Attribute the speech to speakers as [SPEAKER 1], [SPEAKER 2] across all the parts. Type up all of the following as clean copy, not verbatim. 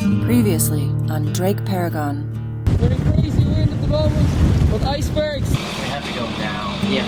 [SPEAKER 1] Previously on DrakeParagon.
[SPEAKER 2] Very crazy wind at the moment with icebergs.
[SPEAKER 3] We have to go down.
[SPEAKER 2] Yeah.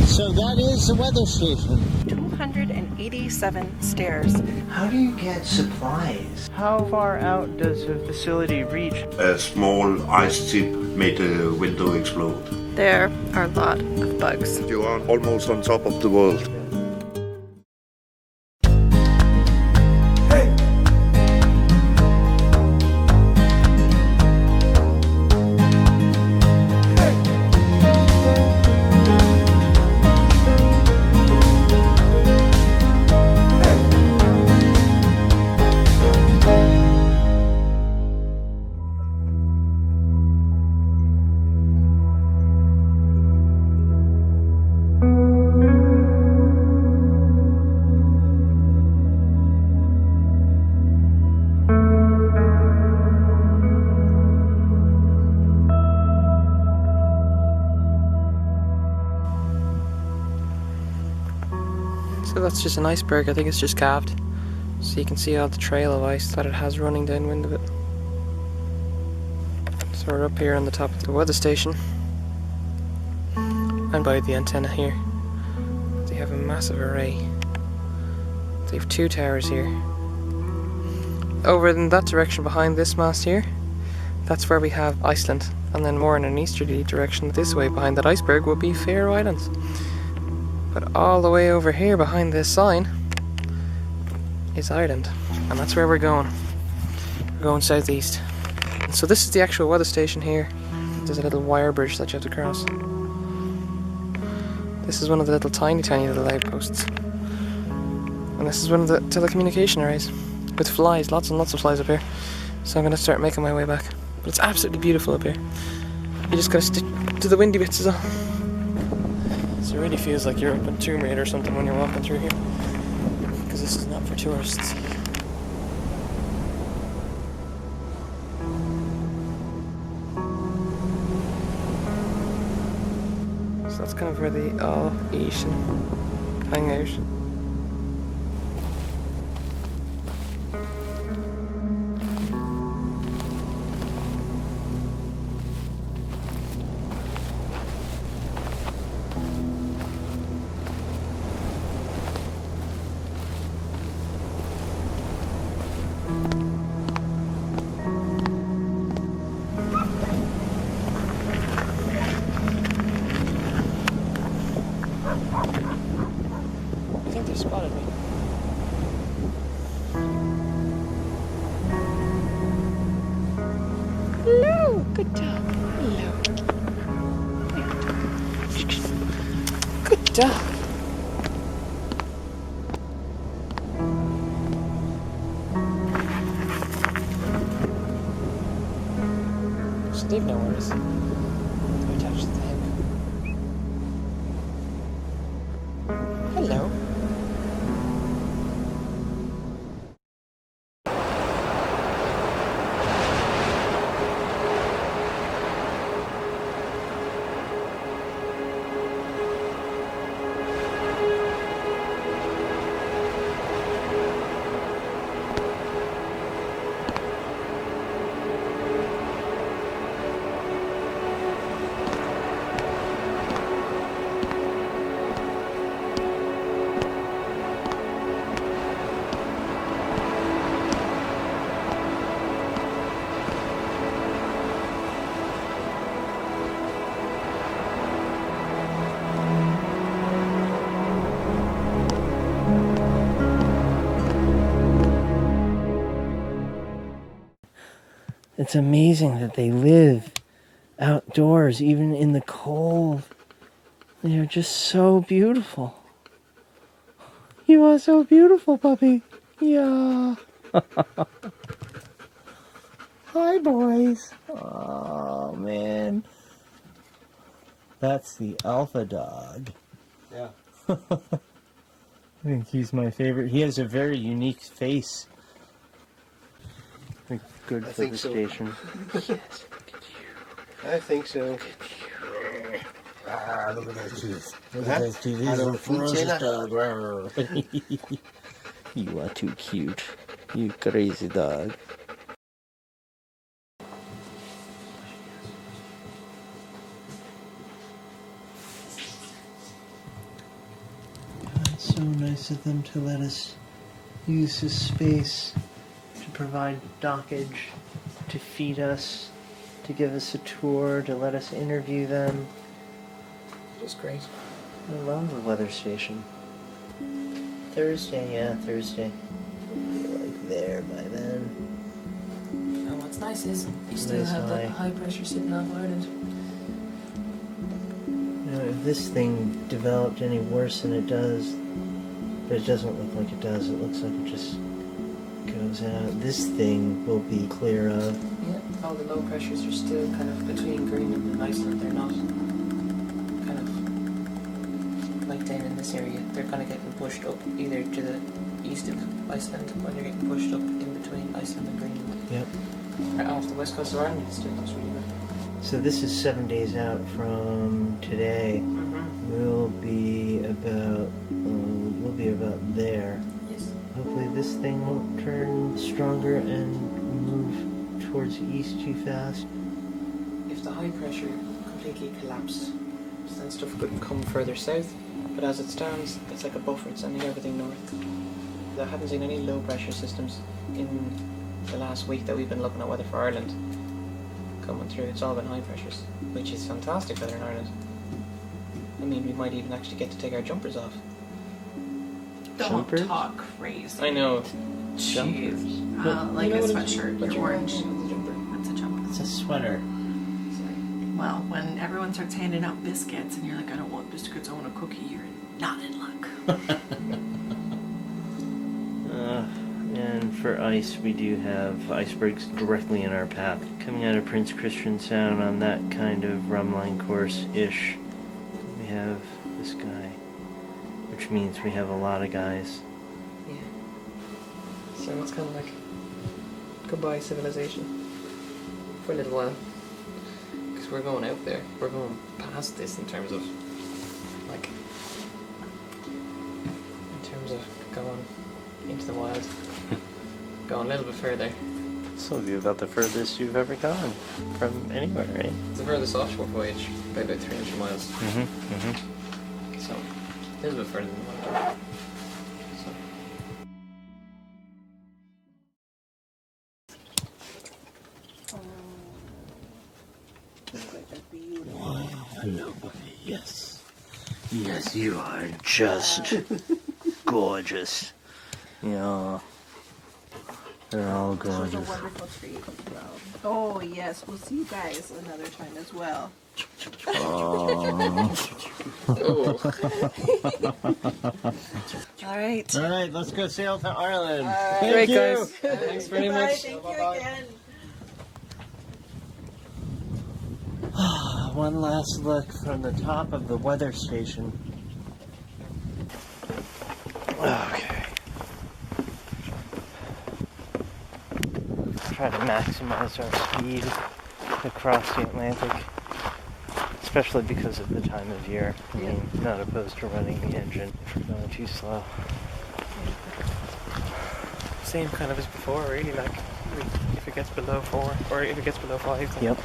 [SPEAKER 2] So that is the weather station.
[SPEAKER 4] 287 stairs.
[SPEAKER 3] How do you get supplies?
[SPEAKER 5] How far out does the facility reach?
[SPEAKER 6] A small ice chip made the window explode.
[SPEAKER 4] There are a lot of bugs.
[SPEAKER 6] You are almost on top of the world.
[SPEAKER 5] So that's just an iceberg. I think it's just calved. So you can see all the trail of ice that it has running downwind of it. So we're up here on the top of the weather station. And by the antenna here. They have a massive array. They have two towers here. Over in that direction behind this mast here, that's where we have Iceland. And then more in an easterly direction this way behind that iceberg will be Faroe Islands. But all the way over here behind this sign is Ireland, and that's where we're going. We're going southeast. And so this is the actual weather station here. There's a little wire bridge that you have to cross. This is one of the little tiny little outposts. And this is one of the telecommunication arrays with flies, lots and lots of flies up here. So I'm going to start making my way back. But it's absolutely beautiful up here. You just gotta stick to the windy bits is all. So it really feels like you're up in Tomb Raider or something when you're walking through here. Because this is not for tourists. So that's kind of where they all eat and hang out. I think they spotted me.
[SPEAKER 4] Hello, good dog. Hello.
[SPEAKER 5] Good dog. So they've no worries. They're attached to the hip. Hello.
[SPEAKER 7] It's amazing that they live outdoors, even in the cold. They are just so beautiful. You are so beautiful, puppy. Yeah. Hi, boys. Oh, man. That's the alpha dog.
[SPEAKER 2] Yeah.
[SPEAKER 7] I think he's my favorite. He has a very unique face. I think good for the station.
[SPEAKER 2] Yes, look at you. I think so.
[SPEAKER 7] Ah, look at those teeth. Look
[SPEAKER 2] Huh?
[SPEAKER 7] at those teeth. He's
[SPEAKER 2] I
[SPEAKER 7] a
[SPEAKER 2] don't think
[SPEAKER 7] ferocious
[SPEAKER 2] so.
[SPEAKER 7] dog. You are too cute. You crazy dog. nice of them to let us use this space to provide dockage, to feed us, to give us a tour, to let us interview them.
[SPEAKER 5] It's great.
[SPEAKER 7] I love the weather station. Thursday, yeah, Thursday. You're like there by then.
[SPEAKER 5] And what's nice is you still
[SPEAKER 7] Nice
[SPEAKER 5] have that
[SPEAKER 7] high.
[SPEAKER 5] high pressure sitting off Ireland.
[SPEAKER 7] You know, if this thing developed any worse than it does, but it doesn't look like it does, it looks like it just goes out. This thing will be clear of.
[SPEAKER 5] Yeah, all the low pressures are still kind of between Greenland and Iceland. They're not kind of like down in this area. They're kind of getting pushed up either to the east of Iceland or they're getting pushed up in between Iceland and Greenland.
[SPEAKER 7] Yep.
[SPEAKER 5] Right off the west coast of Ireland, it still looks really good.
[SPEAKER 7] So this is 7 days out from today. We'll be about there.
[SPEAKER 5] Yes.
[SPEAKER 7] Hopefully this thing won't turn stronger and move towards the east too fast.
[SPEAKER 5] If the high pressure completely collapsed, then stuff could come further south. But as it stands, it's like a buffer. It's sending everything north. I haven't seen any low pressure systems in the last week that we've been looking at weather for Ireland coming through. It's all been high pressures, which is fantastic weather in Ireland. I mean, we might even actually get to take our jumpers off.
[SPEAKER 8] Don't
[SPEAKER 7] Jumpers?
[SPEAKER 8] talk crazy.
[SPEAKER 5] I know.
[SPEAKER 7] Jumpers?
[SPEAKER 8] Like
[SPEAKER 5] You know
[SPEAKER 8] a
[SPEAKER 5] what
[SPEAKER 8] sweatshirt,
[SPEAKER 5] but
[SPEAKER 8] you're orange.
[SPEAKER 5] wearing a jumper.
[SPEAKER 8] That's a jumper.
[SPEAKER 7] It's a sweater.
[SPEAKER 8] Well, when everyone starts handing out biscuits and you're like, I don't want biscuits, I want a cookie, you're not in luck.
[SPEAKER 7] And for ice, we do have icebergs directly in our path. Coming out of Prince Christian Sound on that kind of rumline course-ish, we have this guy, which means we have a lot of guys.
[SPEAKER 5] Yeah. So it's kind of like goodbye civilization for a little while. Because we're going out there. We're going past this in terms of going into the wild. Going a little bit further.
[SPEAKER 7] This will be about the furthest you've ever gone from anywhere, right?
[SPEAKER 5] It's the furthest offshore voyage by about 300 miles. So, a little bit further than what I
[SPEAKER 7] Hello, buddy. Yes. Yes, you are just gorgeous. Yeah. They're all
[SPEAKER 8] It was a
[SPEAKER 7] gorgeous.
[SPEAKER 8] wonderful treat. Oh, yes, we'll see you guys another time as well. All right.
[SPEAKER 7] All right, let's go sail to Ireland.
[SPEAKER 5] Great, guys. Thanks very much.
[SPEAKER 8] Thank you again.
[SPEAKER 7] One last look from the top of the weather station. Okay. Try to maximize our speed across the Atlantic, especially because of the time of year. I mean, not opposed to running the engine if we're going too slow.
[SPEAKER 5] Same kind of as before, really. Like, if it gets below 4, or if it gets below 5, then
[SPEAKER 7] Yep.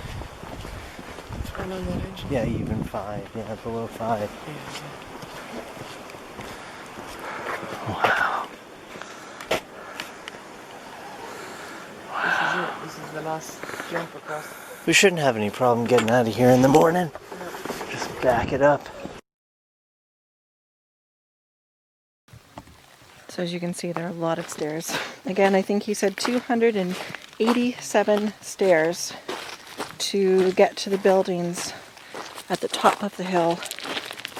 [SPEAKER 5] turn on that engine.
[SPEAKER 7] Yeah, even 5. Yeah, below 5. Wow.
[SPEAKER 5] This is it. This is the last jump across.
[SPEAKER 7] We shouldn't have any problem getting out of here in the morning. Just back it up.
[SPEAKER 4] So as you can see, there are a lot of stairs. Again, I think he said 287 stairs to get to the buildings at the top of the hill.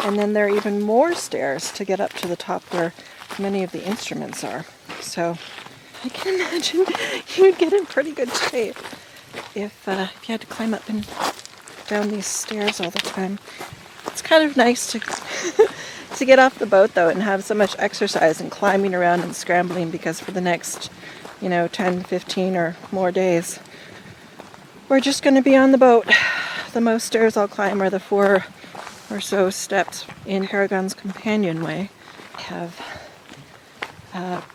[SPEAKER 4] And then there are even more stairs to get up to the top where many of the instruments are. So I can imagine you'd get in pretty good shape if you had to climb up and down these stairs all the time. It's kind of nice to to get off the boat though and have so much exercise and climbing around and scrambling, because for the next 10, 15 or more days we're just going to be on the boat. The most stairs I'll climb are the 4 or so steps in Paragon's companionway. I have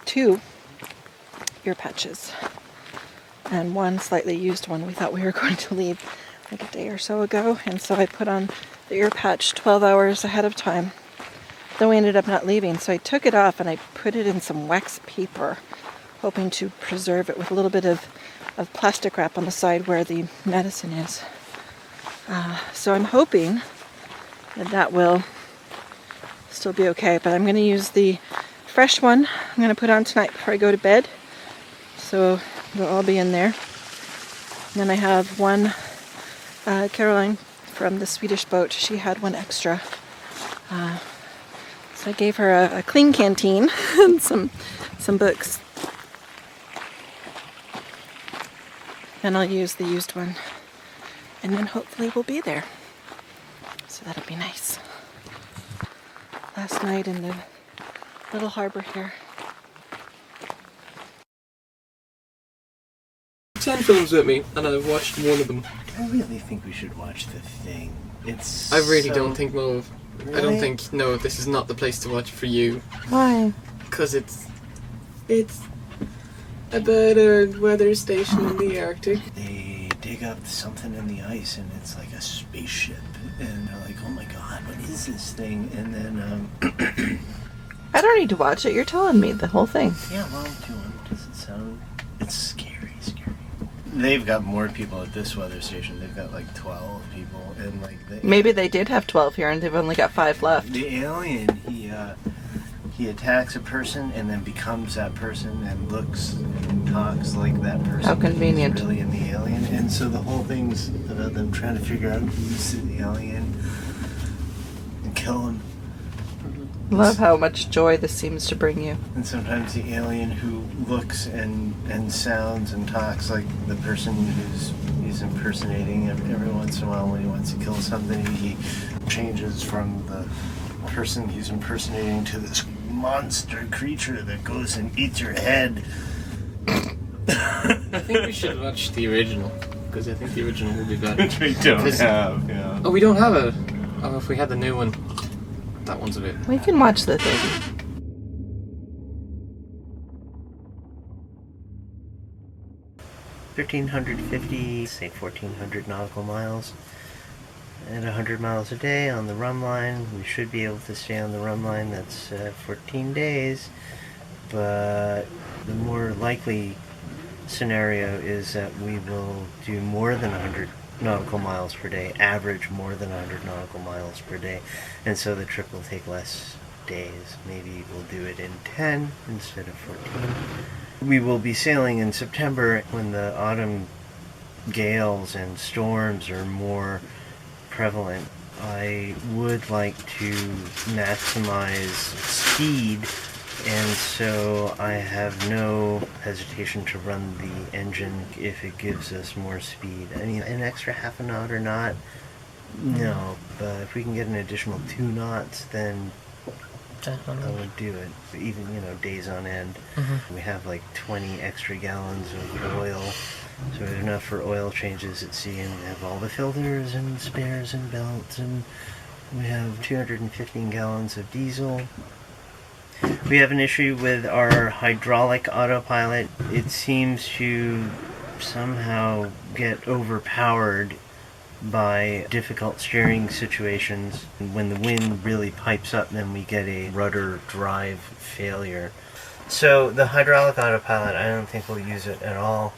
[SPEAKER 4] 2 ear patches and 1 slightly used one. We thought we were going to leave like a day or so ago, and so I put on the ear patch 12 hours ahead of time though we ended up not leaving. So I took it off and I put it in some wax paper, hoping to preserve it with a little bit of plastic wrap on the side where the medicine is. So I'm hoping that will still be okay, but I'm going to use the fresh one I'm going to put on tonight before I go to bed. So they'll all be in there. And then I have one, Caroline from the Swedish boat, she had one extra. So I gave her a clean canteen and some books. Then I'll use the used one. And then hopefully we'll be there. So that'll be nice. Last night in the little harbor here.
[SPEAKER 5] 10 films with me, and I've watched one of them.
[SPEAKER 7] I really think we should watch The Thing. It's
[SPEAKER 5] I really don't think, Mo. I don't think, no, this is not the place to watch for you.
[SPEAKER 4] Why?
[SPEAKER 5] Because it's about a weather station in the Arctic.
[SPEAKER 7] They dig up something in the ice and it's like a spaceship. And they're like, oh my god, what is this thing? And then,
[SPEAKER 8] I don't need to watch it. You're telling me the whole thing.
[SPEAKER 7] yeah, well, does it sound... It's scary. They've got more people at this weather station. They've got like 12 people. And like
[SPEAKER 8] Maybe they did have 12 here and they've only got 5 left.
[SPEAKER 7] The alien, he attacks a person and then becomes that person and looks and talks like that person.
[SPEAKER 8] How convenient.
[SPEAKER 7] He's really in the alien. And so the whole thing's about them trying to figure out who's the alien and kill him.
[SPEAKER 8] Love how much joy this seems to bring you.
[SPEAKER 7] And sometimes the alien who looks and sounds and talks like the person he's impersonating, every once in a while when he wants to kill somebody, he changes from the person he's impersonating to this monster creature that goes and eats your head.
[SPEAKER 5] I think we should watch the original, because I think the original will be better.
[SPEAKER 7] Which we don't have, yeah.
[SPEAKER 5] Oh, we don't have it? Oh, if we had the new one. That one's a bit...
[SPEAKER 8] We can watch The Thing.
[SPEAKER 7] say 1,400 nautical miles. At 100 miles a day on the rum line, we should be able to stay on the rum line. That's 14 days. But the more likely scenario is that we will do more than 100 nautical miles per day, average more than 100 nautical miles per day, and so the trip will take less days. Maybe we'll do it in 10 instead of 14. We will be sailing in September when the autumn gales and storms are more prevalent. I would like to maximize speed, and so I have no hesitation to run the engine if it gives us more speed. I mean, an extra half a knot or not, no, but if we can get an additional 2 knots, then I would do it, even, days on end. We have like 20 extra gallons of oil, so we have enough for oil changes at sea, and we have all the filters and spares and belts, and we have 215 gallons of diesel. We have an issue with our hydraulic autopilot. It seems to somehow get overpowered by difficult steering situations. When the wind really pipes up, then we get a rudder drive failure. So the hydraulic autopilot, I don't think we'll use it at all.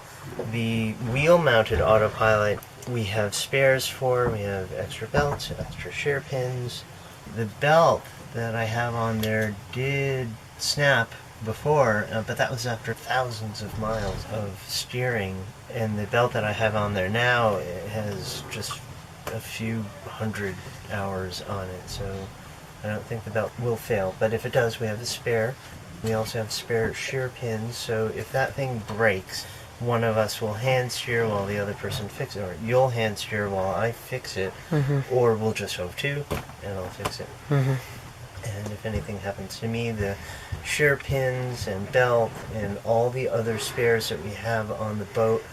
[SPEAKER 7] The wheel-mounted autopilot, we have spares for. We have extra belts, extra shear pins. The belt that I have on there did snap before, but that was after thousands of miles of steering, and the belt that I have on there now has just a few hundred hours on it, so I don't think the belt will fail. But if it does, we have a spare. We also have spare shear pins, so if that thing breaks, one of us will hand steer while the other person fixes it, or you'll hand steer while I fix it, or we'll just hove to and I'll fix it. And if anything happens to me, the shear pins and belt and all the other spares that we have on the boat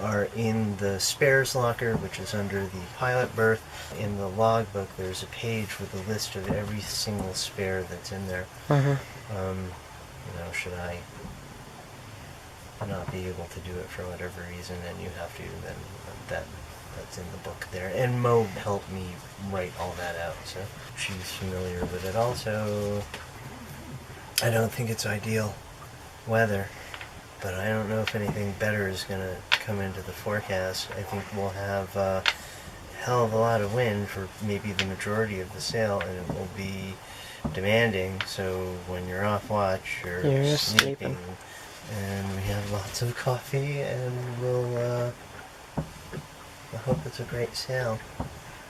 [SPEAKER 7] are in the spares locker, which is under the pilot berth. In the logbook, there's a page with a list of every single spare that's in there. Should I not be able to do it for whatever reason and you have to, then that's in the book there. And Mo helped me write all that out, so she's familiar with it. Also, I don't think it's ideal weather, but I don't know if anything better is going to come into the forecast. I think we'll have a hell of a lot of wind for maybe the majority of the sail, and it will be demanding, so when you're off watch, you're sleeping. And we have lots of coffee, and we'll I hope it's a great sail.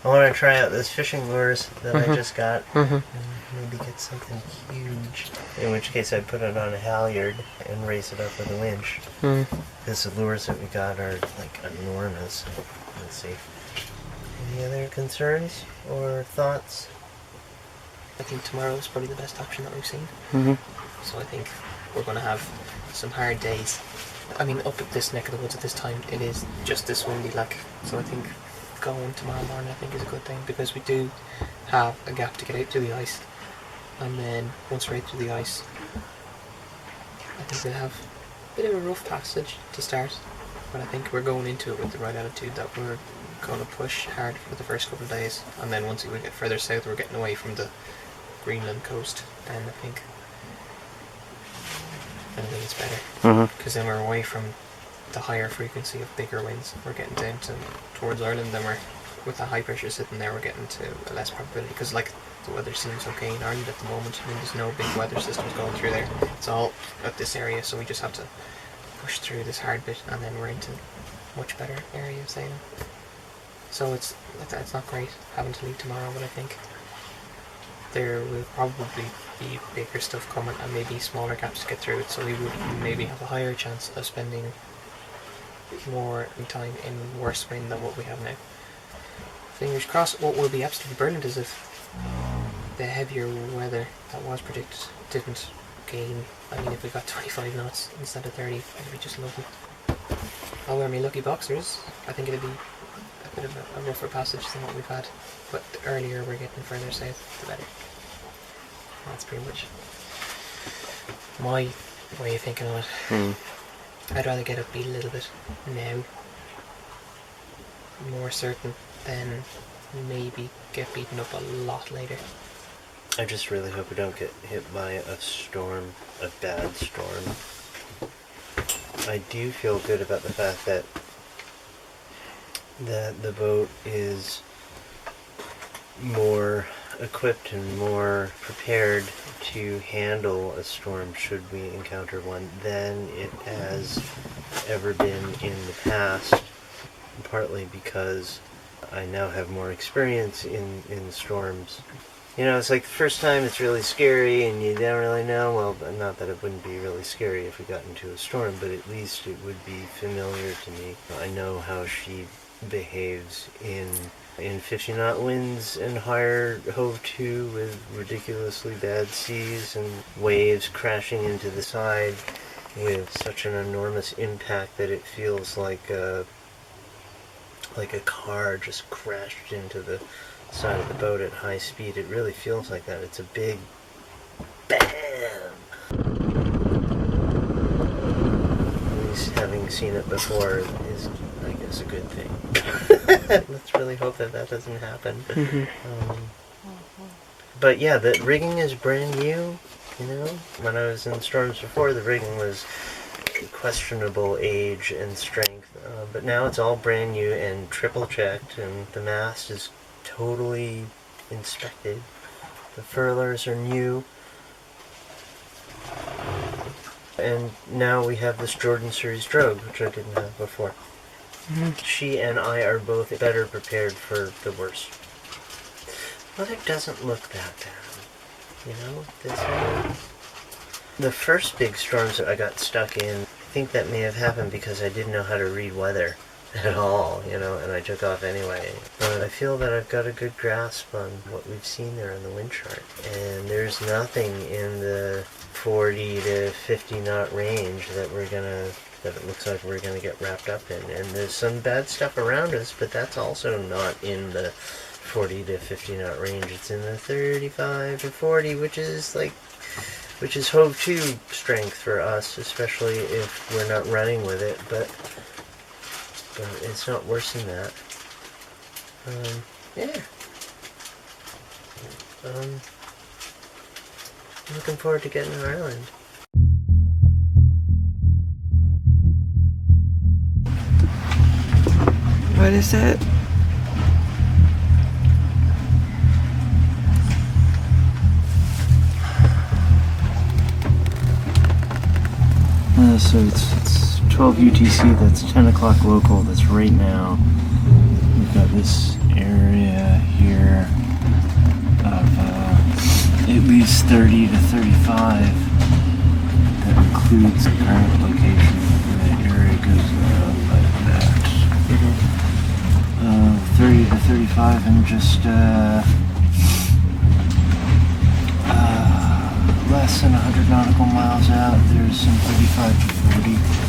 [SPEAKER 7] I want to try out those fishing lures that I just got, and maybe get something huge. In which case I'd put it on a halyard and raise it up with a winch. Because the lures that we got are like enormous. Let's see. Any other concerns or thoughts?
[SPEAKER 5] I think tomorrow is probably the best option that we've seen. So I think we're going to have some hard days. I mean, up at this neck of the woods at this time, it is just this windy, like, so I think going tomorrow morning I think is a good thing, because we do have a gap to get out to the ice, and then once we're out to the ice, I think we'll have a bit of a rough passage to start, but I think we're going into it with the right attitude, that we're going to push hard for the first couple of days, and then once we get further south, we're getting away from the Greenland coast, then I think it's better, because then we're away from the higher frequency of bigger winds. We're getting down towards Ireland, then we're with the high pressure sitting there, we're getting to a less probability, because like the weather seems okay in Ireland at the moment. I mean, there's no big weather systems going through there, it's all at this area, so we just have to push through this hard bit, and then we're into much better area of sailing. So it's not great having to leave tomorrow, but I think there will probably be bigger stuff coming, and maybe smaller gaps to get through it, so we would maybe have a higher chance of spending more time in worse wind than what we have now. Fingers crossed. What will be absolutely brilliant is if the heavier weather that was predicted didn't gain. I mean, if we got 25 knots instead of 30, it'd be just lovely. I'll wear my lucky boxers. I think it'd be a bit of a rougher passage than what we've had, but the earlier we're getting further south, the better. That's pretty much my way of thinking of it. I'd rather get upbeat a little bit now, more certain, than maybe get beaten up a lot later.
[SPEAKER 7] I just really hope we don't get hit by a storm, a bad storm. I do feel good about the fact that the boat is more equipped and more prepared to handle a storm should we encounter one than it has ever been in the past, partly because I now have more experience in storms. You know, it's like the first time it's really scary and you don't really know, well, not that it wouldn't be really scary if we got into a storm, but at least it would be familiar to me. I know how she behaves in 50-knot winds and higher hove to, with ridiculously bad seas and waves crashing into the side with such an enormous impact that it feels like a car just crashed into the side of the boat at high speed. It really feels like that. It's a big BAM! At least having seen it before is, I guess, a good thing. Let's really hope that doesn't happen. But yeah, the rigging is brand new, you know? When I was in storms before, the rigging was questionable age and strength, but now it's all brand new and triple checked, and the mast is totally inspected. The furlers are new. And now we have this Jordan Series drogue, which I didn't have before. She and I are both better prepared for the worst. Weather doesn't look that bad, you know? The first big storms that I got stuck in, I think that may have happened because I didn't know how to read weather at all, you know, and I took off anyway. But I feel that I've got a good grasp on what we've seen there on the wind chart. And there's nothing in the 40 to 50 knot range that it looks like we're gonna get wrapped up in. And there's some bad stuff around us, but that's also not in the 40 to 50 knot range. It's in the 35 to 40, which is hove to strength for us, especially if we're not running with it, but it's not worse than that. Yeah. I'm looking forward to getting to Ireland.
[SPEAKER 4] What is it?
[SPEAKER 7] So it's 12 UTC, that's 10 o'clock local, that's right now. We've got this area here of at least 30 to 35. That includes the current location. The area goes like that. 30 to 35 and just less than 100 nautical miles out, there's some 35 to 40.